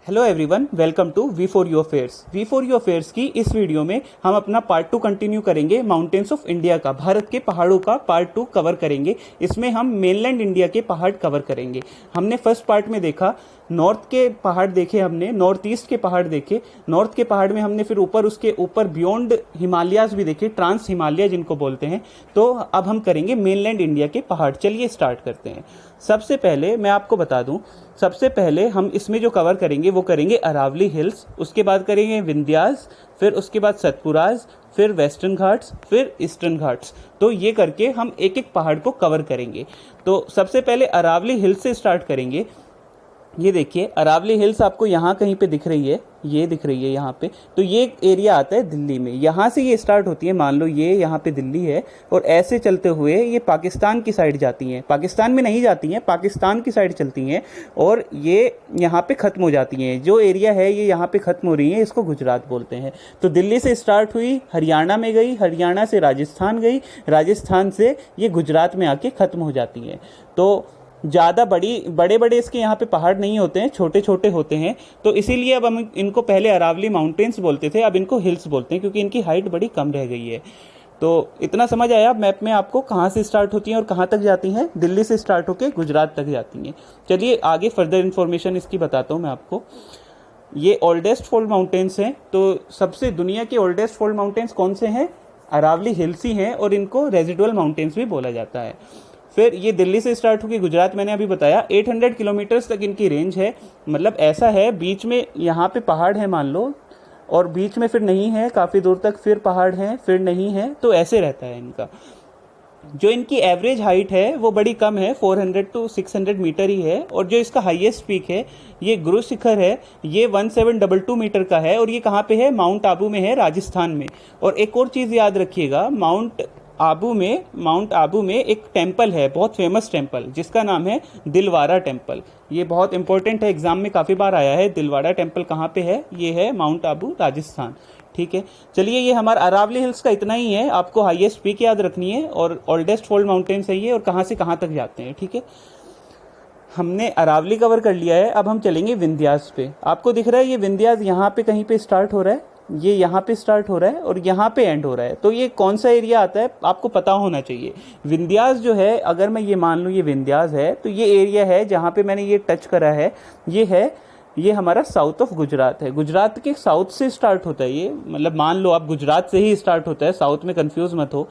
Hello everyone, welcome to V4U affairs. V4U affairs की इस video में हम अपना पार्ट 2 कंटिन्यू करेंगे। माउंटेन्स ऑफ इंडिया का, भारत के पहाड़ों का पार्ट 2 कवर करेंगे। इसमें हम मेनलैंड इंडिया के पहाड़ कवर करेंगे। हमने फर्स्ट पार्ट में देखा नॉर्थ के पहाड़ देखे, हमने नॉर्थ ईस्ट के पहाड़ देखे। नॉर्थ के पहाड़ में हमने फिर ऊपर, उसके ऊपर बियॉन्ड हिमालयाज भी देखे, ट्रांस हिमालय जिनको बोलते हैं। तो अब हम करेंगे मेनलैंड इंडिया के पहाड़। चलिए स्टार्ट करते हैं। सबसे पहले मैं आपको बता दूं, सबसे पहले हम इसमें जो कवर करेंगे वो करेंगे अरावली हिल्स, उसके बाद करेंगे विंध्यास, फिर उसके बाद सतपुराज, फिर वेस्टर्न घाट्स, फिर ईस्टर्न घाट्स। तो ये करके हम एक एक पहाड़ को कवर करेंगे। तो सबसे पहले अरावली हिल्स से स्टार्ट करेंगे। ये देखिए अरावली हिल्स आपको यहाँ कहीं पे दिख रही है, ये दिख रही है यहाँ पे। तो ये एरिया आता है दिल्ली में, यहाँ से ये स्टार्ट होती है। मान लो ये यहाँ पे दिल्ली है और ऐसे चलते हुए ये पाकिस्तान की साइड जाती हैं। पाकिस्तान में नहीं जाती हैं, पाकिस्तान की साइड चलती हैं और ये यहाँ पे ख़त्म हो जाती हैं। जो एरिया है ये यहाँ पे ख़त्म हो रही है, इसको गुजरात बोलते हैं। तो दिल्ली से स्टार्ट हुई, हरियाणा में गई, हरियाणा से राजस्थान गई, राजस्थान से ये गुजरात में आके ख़त्म हो जाती हैं। तो ज़्यादा बड़े बड़े इसके यहाँ पे पहाड़ नहीं होते हैं, छोटे छोटे होते हैं। तो इसीलिए अब हम इनको पहले अरावली माउंटेन्स बोलते थे, अब इनको हिल्स बोलते हैं क्योंकि इनकी हाइट बड़ी कम रह गई है। तो इतना समझ आया मैप में आपको कहाँ से स्टार्ट होती हैं और कहाँ तक जाती हैं। दिल्ली से स्टार्ट होकर गुजरात तक जाती हैं। चलिए आगे फर्दर इन्फॉर्मेशन इसकी बताता हूँ मैं आपको। ये ओल्डेस्ट फोल्ड माउंटेन्स हैं। तो सबसे दुनिया के ओल्डेस्ट फोल्ड माउंटेन्स कौन से हैं? अरावली हिल्स ही हैं और इनको रेजिडुअल माउंटेन्स भी बोला जाता है। फिर ये दिल्ली से स्टार्ट होकर गुजरात, मैंने अभी बताया 800 किलोमीटर्स तक इनकी रेंज है। मतलब ऐसा है, बीच में यहाँ पे पहाड़ है मान लो, और बीच में फिर नहीं है, काफ़ी दूर तक फिर पहाड़ हैं, फिर नहीं है। तो ऐसे रहता है इनका। जो इनकी एवरेज हाइट है वो बड़ी कम है, 400 to 600 मीटर ही है। और जो इसका हाईएस्ट पीक है, ये गुरु शिखर है, ये 1722 मीटर का है। और ये कहाँ पे है? माउंट आबू में है, राजस्थान में। और एक और चीज़ याद रखिएगा, माउंट आबू में एक टेम्पल है, बहुत फेमस टेम्पल, जिसका नाम है दिलवारा टेम्पल। ये बहुत इंपॉर्टेंट है, एग्जाम में काफ़ी बार आया है। दिलवारा टेम्पल कहाँ पे है? ये है माउंट आबू, राजस्थान। ठीक है, चलिए ये हमारा अरावली हिल्स का इतना ही है। आपको हाईएस्ट पीक याद रखनी है और ओल्डेस्ट फोल्ड माउंटेन्स है ये, और कहाँ से कहाँ तक जाते हैं। ठीक है, हमने अरावली कवर कर लिया है। अब हम चलेंगे विंध्यास पे। आपको दिख रहा है ये विंध्यास यहाँ पे कहीं पे स्टार्ट हो रहा है, ये यहाँ पे स्टार्ट हो रहा है और यहाँ पे एंड हो रहा है। तो ये कौन सा एरिया आता है आपको पता होना चाहिए। विंध्यास जो है, अगर मैं ये मान लूँ ये विंध्यास है, तो ये एरिया है जहाँ पे मैंने ये टच करा है, ये हमारा साउथ ऑफ गुजरात है। गुजरात के साउथ से स्टार्ट होता है ये, मतलब मान लो आप गुजरात से ही स्टार्ट होता है, साउथ में कंफ्यूज मत हो।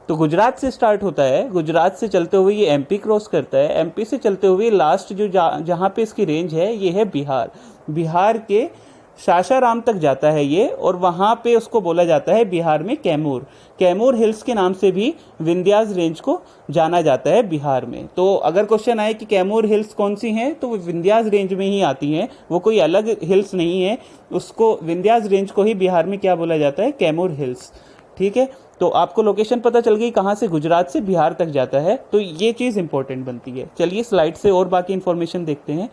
तो गुजरात से स्टार्ट होता है, गुजरात से चलते हुए ये एमपी क्रॉस करता है, एमपी से चलते हुए लास्ट जो जहाँ पे इसकी रेंज है ये है बिहार। बिहार के सासाराम तक जाता है ये, और वहाँ पे उसको बोला जाता है बिहार में कैमूर हिल्स के नाम से भी विंध्यास रेंज को जाना जाता है बिहार में। तो अगर क्वेश्चन आए कि कैमूर हिल्स कौन सी हैं, तो वो विंध्यास रेंज में ही आती हैं, वो कोई अलग हिल्स नहीं है। उसको विंध्यास रेंज को ही बिहार में क्या बोला जाता है? कैमूर हिल्स। ठीक है, तो आपको लोकेशन पता चल गई कहाँ से गुजरात से बिहार तक जाता है। तो ये चीज़ इंपॉर्टेंट बनती है। चलिए स्लाइड से और बाकी इंफॉर्मेशन देखते हैं।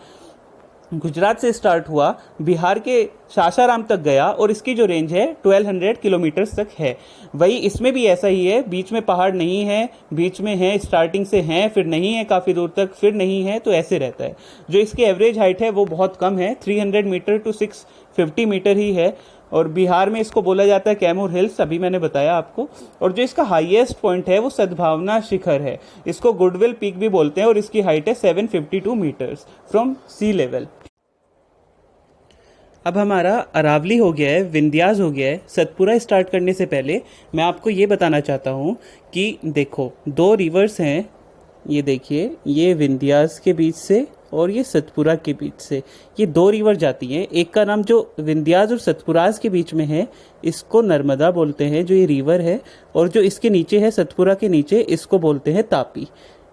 गुजरात से स्टार्ट हुआ, बिहार के सासाराम तक गया और इसकी जो रेंज है 1200 किलोमीटर्स तक है। वही इसमें भी ऐसा ही है, बीच में पहाड़ नहीं है, बीच में है, स्टार्टिंग से है, फिर नहीं है काफ़ी दूर तक, फिर नहीं है। तो ऐसे रहता है। जो इसकी एवरेज हाइट है वो बहुत कम है, 300 मीटर to 650 मीटर ही है। और बिहार में इसको बोला जाता है कैमूर हिल्स, अभी मैंने बताया आपको। और जो इसका हाईएस्ट पॉइंट है वो सद्भावना शिखर है, इसको गुडविल पीक भी बोलते हैं, और इसकी हाइट है 752 मीटर्स फ्रॉम सी लेवल। अब हमारा अरावली हो गया है, विंध्यास हो गया है। सतपुरा स्टार्ट करने से पहले मैं आपको ये बताना चाहता हूँ कि देखो 2 रिवर्स हैं, ये देखिए, ये विंध्यास के बीच से और ये सतपुरा के बीच से ये 2 रिवर जाती हैं। एक का नाम जो विंध्यास और सतपुरास के बीच में है, इसको नर्मदा बोलते हैं, जो ये रिवर है। और जो इसके नीचे है, सतपुरा के नीचे, इसको बोलते हैं तापी।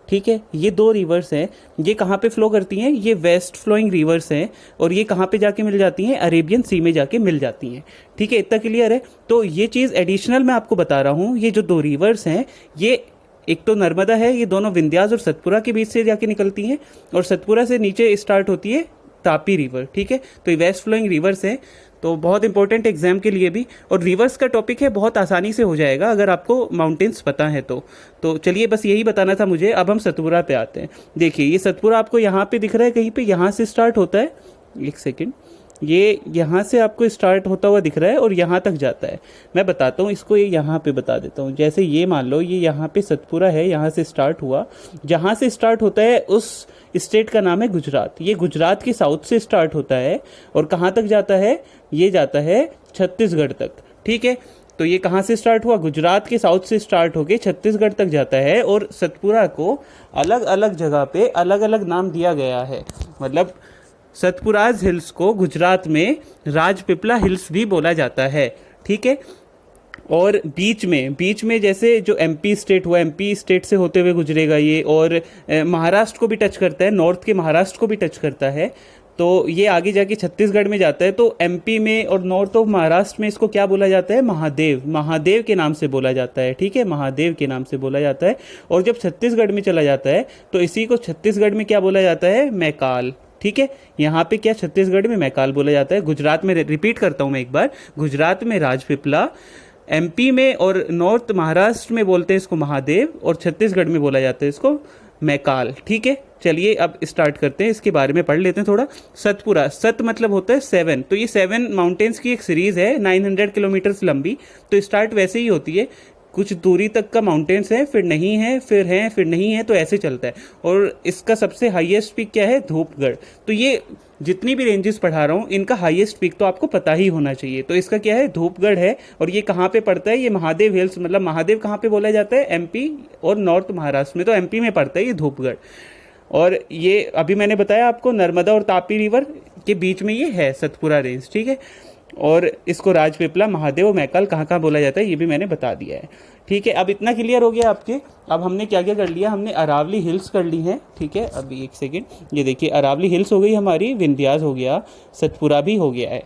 ठीक है, ये 2 रिवर्स हैं। ये कहाँ पे फ्लो करती हैं? ये वेस्ट फ्लोइंग रिवर्स हैं। और ये कहाँ पे जाके मिल जाती हैं? अरेबियन सी में जाके मिल जाती हैं। ठीक है, इतना क्लियर है। तो ये चीज़ एडिशनल मैं आपको बता रहा हूँ। ये जो 2 रिवर्स हैं, ये एक तो नर्मदा है, ये दोनों विंध्यास और सतपुरा के बीच से जाके निकलती हैं, और सतपुरा से नीचे स्टार्ट होती है तापी रिवर। ठीक है, तो ये वेस्ट फ्लोइंग रिवर्स हैं। तो बहुत इंपॉर्टेंट एग्जाम के लिए भी, और रिवर्स का टॉपिक है, बहुत आसानी से हो जाएगा अगर आपको माउंटेन्स पता है तो चलिए बस यही बताना था मुझे। अब हम सतपुरा पे आते हैं। देखिए ये सतपुरा आपको यहाँ पे दिख रहा है कहीं पे, यहाँ से स्टार्ट होता है, एक सेकेंड, ये यहाँ से आपको स्टार्ट होता हुआ दिख रहा है और यहाँ तक जाता है। मैं बताता हूँ इसको, ये यहाँ पे बता देता हूँ। जैसे ये मान लो ये यहाँ पे सतपुरा है, यहाँ से स्टार्ट हुआ, जहाँ से स्टार्ट होता है उस स्टेट का नाम है गुजरात। ये गुजरात के साउथ से स्टार्ट होता है और कहाँ तक जाता है, ये जाता है छत्तीसगढ़ तक। ठीक है, तो ये कहाँ से स्टार्ट हुआ, गुजरात के साउथ से स्टार्ट होके छत्तीसगढ़ तक जाता है। और सतपुरा को अलग अलग जगह पे अलग अलग नाम दिया गया है। मतलब सतपुराज हिल्स को गुजरात में राजपीपला हिल्स भी बोला जाता है। ठीक है, और बीच में जैसे जो एमपी स्टेट हुआ, एमपी स्टेट से होते हुए गुजरेगा ये, और महाराष्ट्र को भी टच करता है, नॉर्थ के महाराष्ट्र को भी टच करता है। तो ये आगे जाके छत्तीसगढ़ में जाता है। तो एमपी में और नॉर्थ ऑफ महाराष्ट्र में इसको क्या बोला जाता है, महादेव, महादेव के नाम से बोला जाता है। ठीक है, महादेव के नाम से बोला जाता है। और जब छत्तीसगढ़ में चला जाता है तो इसी को छत्तीसगढ़ में क्या बोला जाता है, मैकाल। ठीक है, यहाँ पे क्या छत्तीसगढ़ में मैकाल बोला जाता है। गुजरात में, रिपीट करता हूँ मैं एक बार, गुजरात में राजपीपला, एमपी में और नॉर्थ महाराष्ट्र में बोलते हैं इसको महादेव, और छत्तीसगढ़ में बोला जाता है इसको मैकाल। ठीक है, चलिए अब स्टार्ट करते हैं, इसके बारे में पढ़ लेते हैं थोड़ा। सतपुरा, सत मतलब होता है 7, तो ये 7 माउंटेन्स की एक सीरीज है 900 किलोमीटर लंबी। तो स्टार्ट वैसे ही होती है, कुछ दूरी तक का माउंटेन्स है, फिर नहीं है, फिर है, फिर नहीं है, तो ऐसे चलता है। और इसका सबसे हाईएस्ट पीक क्या है, धूपगढ़। तो ये जितनी भी रेंजेस पढ़ा रहा हूँ इनका हाईएस्ट पीक तो आपको पता ही होना चाहिए। तो इसका क्या है, धूपगढ़ है। और ये कहाँ पे पड़ता है, ये महादेव हिल्स, मतलब महादेव कहाँ पे बोला जाता है, एमपी और नॉर्थ महाराष्ट्र में। तो एमपी में पड़ता है ये धूपगढ़। और ये अभी मैंने बताया आपको नर्मदा और तापी रिवर के बीच में ये है सतपुरा रेंज। ठीक है, और इसको राजपीपला, महादेव और मैकाल कहाँ कहाँ बोला जाता है ये भी मैंने बता दिया है। ठीक है, अब इतना क्लियर हो गया आपके। अब हमने क्या क्या कर लिया, हमने अरावली हिल्स कर ली हैं। ठीक है, अभी एक सेकेंड, ये देखिए अरावली हिल्स हो गई हमारी, विंध्यास हो गया, सतपुरा भी हो गया है।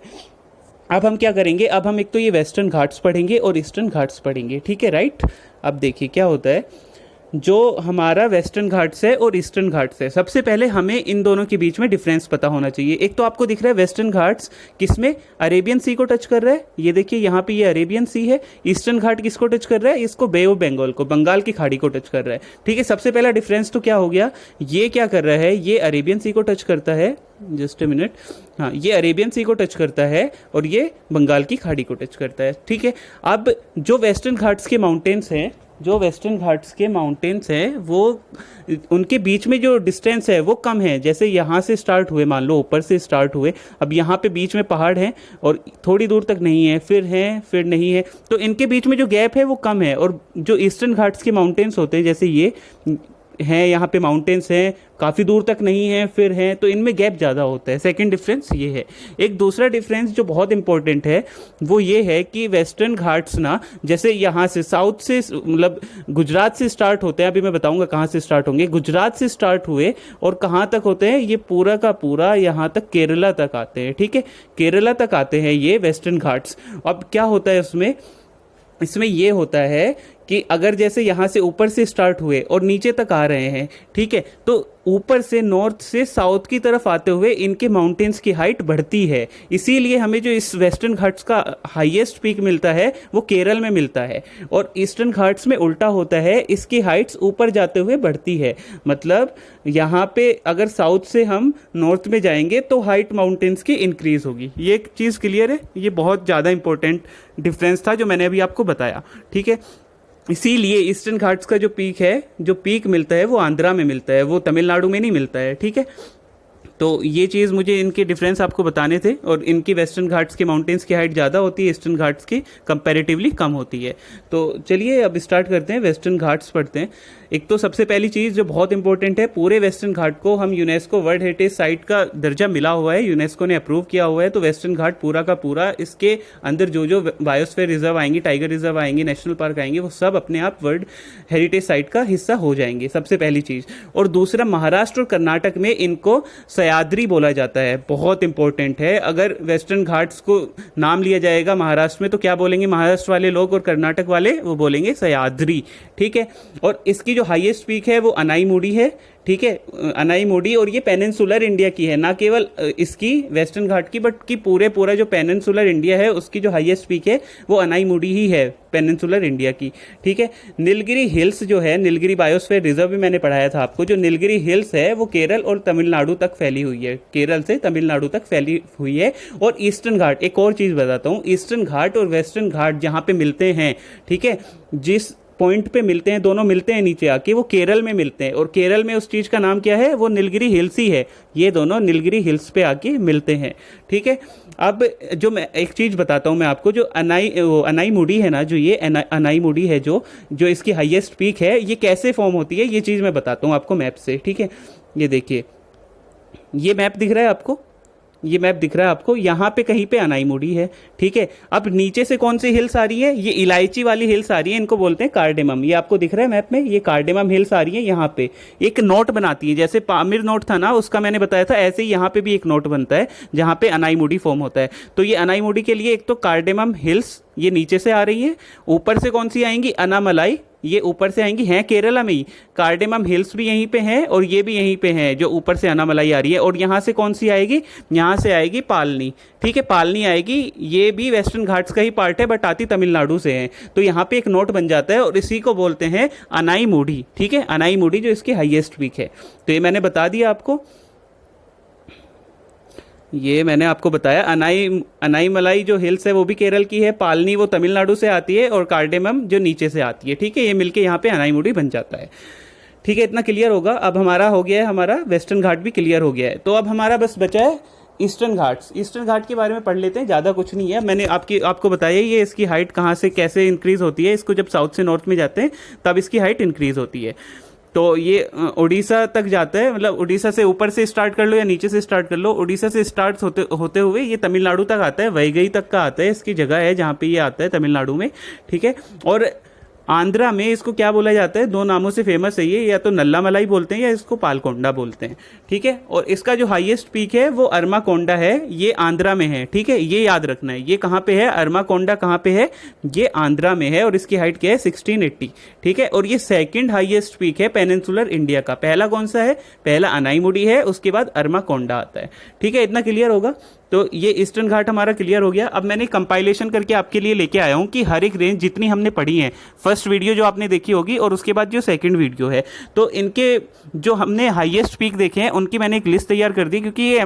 अब हम क्या करेंगे, अब हम एक तो ये वेस्टर्न घाट्स पढ़ेंगे और ईस्टर्न घाट्स पढ़ेंगे। ठीक है, राइट। अब देखिए क्या होता है, जो हमारा वेस्टर्न घाट्स है और ईस्टर्न घाट्स है, सबसे पहले हमें इन दोनों के बीच में डिफरेंस पता होना चाहिए। एक तो आपको दिख रहा है वेस्टर्न घाट्स किसमें, अरेबियन सी को टच कर रहा है, ये देखिए यहाँ पे ये अरेबियन सी है। ईस्टर्न घाट किसको टच कर रहा है, इसको बे ऑफ बंगाल को, बंगाल की खाड़ी को टच कर रहा है। ठीक है, सबसे पहला डिफरेंस तो क्या हो गया, ये क्या कर रहा है, ये अरेबियन सी को टच करता है, जस्ट ए मिनट, हाँ ये अरेबियन सी को टच करता है और ये बंगाल की खाड़ी को टच करता है। ठीक है, अब जो वेस्टर्न घाट्स के माउंटेन्स हैं, जो वेस्टर्न घाट्स के माउंटेन्स हैं वो उनके बीच में जो डिस्टेंस है वो कम है। जैसे यहाँ से स्टार्ट हुए, मान लो ऊपर से स्टार्ट हुए, अब यहाँ पे बीच में पहाड़ हैं और थोड़ी दूर तक नहीं है, फिर है, फिर नहीं है, तो इनके बीच में जो गैप है वो कम है। और जो ईस्टर्न घाट्स के माउंटेन्स होते हैं, जैसे ये हैं, यहाँ पे माउंटेन्स हैं, काफ़ी दूर तक नहीं है, फिर हैं, तो इनमें गैप ज़्यादा होता है। सेकंड डिफरेंस ये है। एक दूसरा डिफरेंस जो बहुत इंपॉर्टेंट है वो ये है कि वेस्टर्न घाट्स ना, जैसे यहाँ से साउथ से, मतलब गुजरात से स्टार्ट होते हैं, अभी मैं बताऊंगा कहाँ से स्टार्ट होंगे, गुजरात से स्टार्ट हुए और कहाँ तक होते हैं, ये पूरा का पूरा यहाँ तक केरला तक आते हैं। ठीक है, केरला तक आते हैं ये वेस्टर्न घाट्स। अब क्या होता है इसमें ये होता है कि अगर जैसे यहाँ से ऊपर से स्टार्ट हुए और नीचे तक आ रहे हैं, ठीक है, तो ऊपर से नॉर्थ से साउथ की तरफ आते हुए इनके माउंटेन्स की हाइट बढ़ती है। इसीलिए हमें जो इस वेस्टर्न घाट्स का हाईएस्ट पीक मिलता है वो केरल में मिलता है, और ईस्टर्न घाट्स में उल्टा होता है, इसकी हाइट्स ऊपर जाते हुए बढ़ती है। मतलब यहाँ पे अगर साउथ से हम नॉर्थ में जाएंगे तो हाइट माउंटेन्स की इंक्रीज होगी। ये एक चीज़ क्लियर है, ये बहुत ज़्यादा इंपॉर्टेंट डिफरेंस था जो मैंने अभी आपको बताया। ठीक है, इसीलिए ईस्टर्न घाट्स का जो पीक है, जो पीक मिलता है वो आंध्रा में मिलता है, वो तमिलनाडु में नहीं मिलता है। ठीक है, तो ये चीज़ मुझे इनके डिफरेंस आपको बताने थे। और इनकी वेस्टर्न घाट्स के माउंटेन्स की हाइट ज़्यादा होती है, ईस्टर्न घाट्स की कंपैरेटिवली कम होती है। तो चलिए अब स्टार्ट करते हैं, वेस्टर्न घाट्स पढ़ते हैं। एक तो सबसे पहली चीज़ जो बहुत इंपॉर्टेंट है, पूरे वेस्टर्न घाट को हम यूनेस्को वर्ल्ड हेरिटेज साइट का दर्जा मिला हुआ है, यूनेस्को ने अप्रूव किया हुआ है। तो वेस्टर्न घाट पूरा का पूरा, इसके अंदर जो जो बायोस्फीयर रिजर्व आएंगे, टाइगर रिजर्व आएंगे, नेशनल पार्क आएंगे, वो सब अपने आप वर्ल्ड हेरिटेज साइट का हिस्सा हो जाएंगे, सबसे पहली चीज़। और दूसरा, महाराष्ट्र और कर्नाटक में इनको सह्याद्री बोला जाता है, बहुत इंपॉर्टेंट है। अगर वेस्टर्न घाट्स को नाम लिया जाएगा महाराष्ट्र में तो क्या बोलेंगे महाराष्ट्र वाले लोग, और कर्नाटक वाले वो बोलेंगे सह्याद्री। ठीक है, और इसकी जो हाईएस्ट पीक है वो अनाईमुडी है, ठीक है, अनाईमुडी, और ये पेनिनसुलर इंडिया की है, ना केवल इसकी वेस्टर्न घाट की बट कि पूरा जो पेनिनसुलर इंडिया है उसकी जो हाईएस्ट पीक है वो अनाईमुडी ही है, पेनिनसुलर इंडिया की, ठीक है। नीलगिरी हिल्स जो है, नीलगिरी बायोस्फीयर रिजर्व भी मैंने पढ़ाया था आपको, जो नीलगिरी हिल्स है वो केरल और तमिलनाडु तक फैली हुई है, केरल से तमिलनाडु तक फैली हुई है। और ईस्टर्न घाट, एक और चीज बताता हूँ, ईस्टर्न घाट और वेस्टर्न घाट जहाँ पे मिलते हैं, ठीक है, जिस पॉइंट पे मिलते हैं, दोनों मिलते हैं नीचे आके, वो केरल में मिलते हैं, और केरल में उस चीज का नाम क्या है, वो नीलगिरी हिल्स ही है। ये दोनों नीलगिरी हिल्स पे आके मिलते हैं, ठीक है। अब जो मैं एक चीज बताता हूं मैं आपको, जो अनाईमुडी है ना, जो ये अनाईमुडी है, जो इसकी हाईएस्ट पीक है, ये कैसे फॉर्म होती है, ये चीज मैं बताता हूं आपको मैप से, ठीक है। ये देखिए, ये मैप दिख रहा है आपको, ये मैप दिख रहा है आपको, यहाँ पे कहीं पे अनाईमुडी है, ठीक है। अब नीचे से कौन सी हिल्स आ रही है, ये इलायची वाली हिल्स आ रही है, इनको बोलते हैं कार्डेमम। ये आपको दिख रहा है मैप में, ये कार्डेमम हिल्स आ रही है, यहाँ पे एक नोट बनाती है, जैसे पामीर नोट था ना उसका मैंने बताया था, ऐसे ही यहाँ पे भी एक नोट बनता है जहाँ पे अनाईमुडी फॉर्म होता है। तो ये अनाईमुडी के लिए एक तो कार्डेमम हिल्स ये नीचे से आ रही है, ऊपर से कौन सी आएंगी, अनामलाई, ये ऊपर से आएंगी, हैं केरला में ही, कार्डेमम हिल्स भी यहीं पे हैं और ये भी यहीं पे हैं, जो ऊपर से अनामलाई आ रही है। और यहाँ से कौन सी आएगी, यहाँ से आएगी पालनी, ठीक है, पालनी आएगी, ये भी वेस्टर्न घाट्स का ही पार्ट है बट आती तमिलनाडु से है। तो यहाँ पे एक नोट बन जाता है और इसी को बोलते हैं अनाईमुडी, ठीक है, अनाईमुडी जो इसकी हाईएस्ट पीक है। तो ये मैंने बता दिया आपको, ये मैंने आपको बताया। अनाईमलाई जो हिल्स है वो भी केरल की है, पालनी वो तमिलनाडु से आती है, और कार्डेमम जो नीचे से आती है, ठीक है। ये मिलके यहाँ पे अनाईमुडी बन जाता है, ठीक है। इतना क्लियर होगा। अब हमारा हो गया है, हमारा वेस्टर्न घाट भी क्लियर हो गया है। तो अब हमारा बस बचा है ईस्टर्न घाट्स। ईस्टर्न घाट के बारे में पढ़ लेते हैं, ज़्यादा कुछ नहीं है, मैंने आपको बताया ये इसकी हाइट कहाँ से कैसे इंक्रीज होती है। इसको जब साउथ से नॉर्थ में जाते हैं तब इसकी हाइट इंक्रीज होती है। तो ये उड़ीसा तक जाता है, मतलब उड़ीसा से ऊपर से स्टार्ट कर लो या नीचे से स्टार्ट कर लो, उड़ीसा से स्टार्ट होते हुए ये तमिलनाडु तक आता है, वैगई तक का आता है, इसकी जगह है जहाँ पे ये आता है तमिलनाडु में, ठीक है। और आंध्रा में इसको क्या बोला जाता है, दो नामों से फेमस है ये, या तो नल्लामलाई बोलते हैं या इसको पालकोंडा बोलते हैं, ठीक है। और इसका जो हाईएस्ट पीक है वो अरमाकोंडा है, ये आंध्रा में है, ठीक है, ये याद रखना है। ये कहाँ पे है, अरमाकोंडा कहाँ पे है, ये आंध्रा में है, और इसकी हाइट क्या है 1680, ठीक है। और ये सेकंड हाईएस्ट पीक है पेनिनसुलर इंडिया का। पहला कौन सा है, पहला अनाईमुडी है, उसके बाद अरमाकोंडा आता है, ठीक है। इतना क्लियर होगा। तो ये ईस्टर्न घाट हमारा क्लियर हो गया। अब मैंने कंपाइलेशन करके आपके लिए लेके आया हूं कि हर एक रेंज जितनी हमने पढ़ी है, फर्स्ट वीडियो जो आपने देखी होगी और उसके बाद जो सेकंड वीडियो है, तो इनके जो हमने हाईएस्ट पीक देखे हैं उनकी मैंने एक लिस्ट तैयार कर दी, क्योंकि ये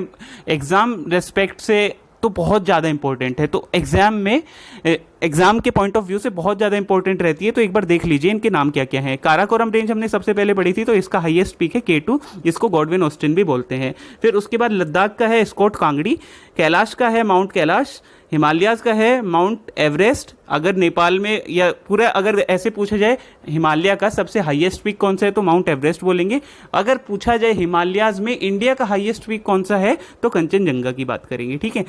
एग्जाम रेस्पेक्ट से तो बहुत ज़्यादा इंपॉर्टेंट है। तो एग्जाम के पॉइंट ऑफ व्यू से बहुत ज़्यादा इंपॉर्टेंट रहती है। तो एक बार देख लीजिए इनके नाम क्या क्या हैं। काराकोरम रेंज हमने सबसे पहले पढ़ी थी, तो इसका हाईएस्ट पीक है K2, जिसको गॉडविन ऑस्टिन भी बोलते हैं। फिर उसके बाद लद्दाख का है स्कॉट कांगड़ी, कैलाश का है माउंट कैलाश, हिमालयाज का है माउंट एवरेस्ट। अगर नेपाल में या पूरा अगर ऐसे पूछा जाए हिमालय का सबसे हाईएस्ट पीक कौन सा है, तो माउंट एवरेस्ट बोलेंगे। अगर पूछा जाए हिमालयाज में इंडिया का हाईएस्ट पीक कौन सा है, तो कंचनजंगा की बात करेंगे, ठीक है।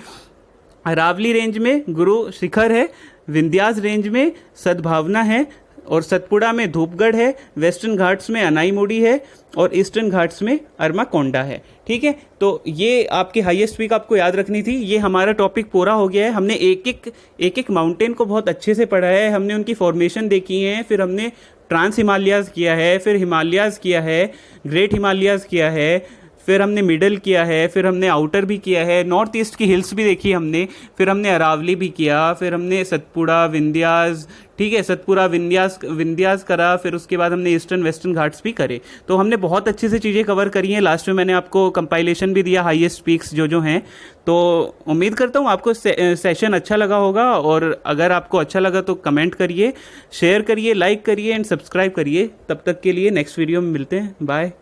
अरावली रेंज में गुरु शिखर है, विंध्यास रेंज में सद्भावना है, और सतपुड़ा में धूपगढ़ है, वेस्टर्न घाट्स में अनाईमुडी है, और ईस्टर्न घाट्स में अरमाकोंडा है, ठीक है। तो ये आपकी हाईएस्ट पीक आपको याद रखनी थी। ये हमारा टॉपिक पूरा हो गया है। हमने एक एक माउंटेन को बहुत अच्छे से पढ़ा है, हमने उनकी फॉर्मेशन देखी है, फिर हमने ट्रांस हिमालयाज किया है, फिर हिमालयाज किया है, ग्रेट हिमालयाज किया है, फिर हमने मिडल किया है, फिर हमने आउटर भी किया है, नॉर्थ ईस्ट की हिल्स भी देखी हमने, फिर हमने अरावली भी किया, फिर हमने सतपुड़ा विंध्यास, ठीक है, सतपुड़ा विंध्यास करा, फिर उसके बाद हमने ईस्टर्न वेस्टर्न घाट्स भी करे। तो हमने बहुत अच्छे से चीज़ें कवर करी हैं। लास्ट में मैंने आपको कंपाइलेशन भी दिया हाईएस्ट पीक्स जो हैं। तो उम्मीद करता हूँ आपको सेशन अच्छा लगा होगा, और अगर आपको अच्छा लगा तो कमेंट करिए, शेयर करिए, लाइक करिए एंड सब्सक्राइब करिए। तब तक के लिए नेक्स्ट वीडियो में मिलते हैं, बाय।